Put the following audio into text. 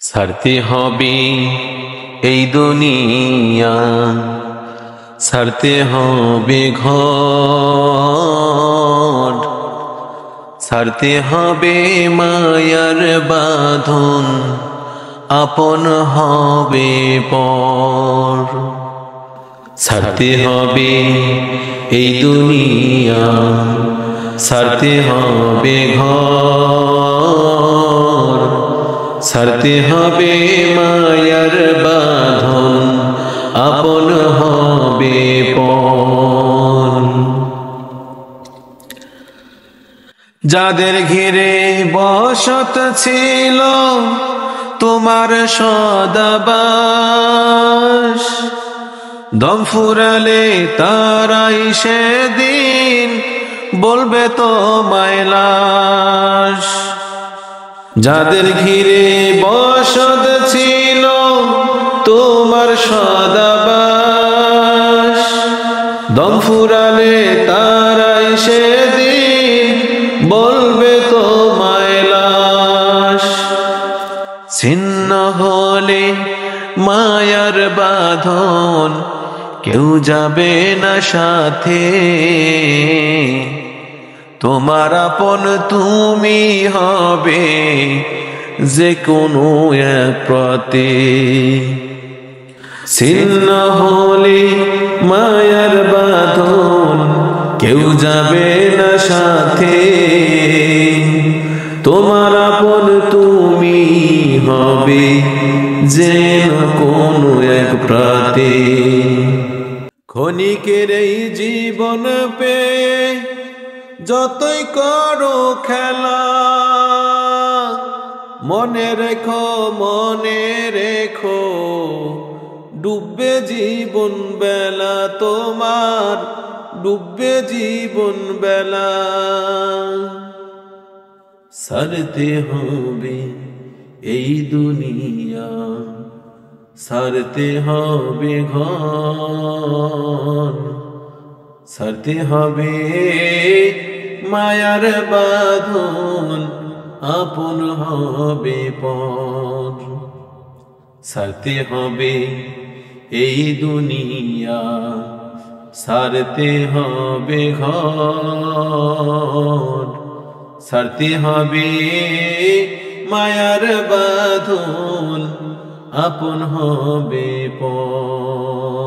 ছাড়তে হবে এই দুনিয়া, ছাড়তে হবে ঘর, ছাড়তে হবে মায়ার বাঁধন, আপন হবে পর। ছাড়তে হবে এই দুনিয়া, ছাড়তে হবে ঘর, ছাড়তে হবে মায়ার বাঁধন, আপন হবে পর। যাদের ঘিরে বসত ছিল তোমার সদাবাস, দম ফুরালে তারাই সেদিন বলবে তোমায় লাশ। যাদের ঘিরে বসত ছিল তোমার সদাবাস, দম ফুরালে তারাই সেদিন বলবে তোমায় লাশ। ছিন্ন হলে মায়ার বাঁধন, কেউ যাবে না সাথে, তোমার আপন তুমি হবে যে কোনো এক পথে। ছিন্ন হলে মায়ার বাঁধন, কেউ যাবে না সাথে, তোমার আপন তুমি হবে যে কোনো এক প্রাতে। ক্ষণিকের এই জীবন পেয়ে যতই করো খেলা, মনে রেখো মনে রেখো ডুববে জীবন বেলা তোমার, ডুববে জীবন বেলা। ছাড়তে হবে এই দুনিয়া, ছাড়তে হবে ঘর, ছাড়তে হবে মায়ার বাঁধন, আপন হবে পর। ছাড়তে হবে এই দুনিয়া, ছাড়তে হবে ঘর, ছাড়তে হবে মায়ার বাঁধন, আপন হবে পর।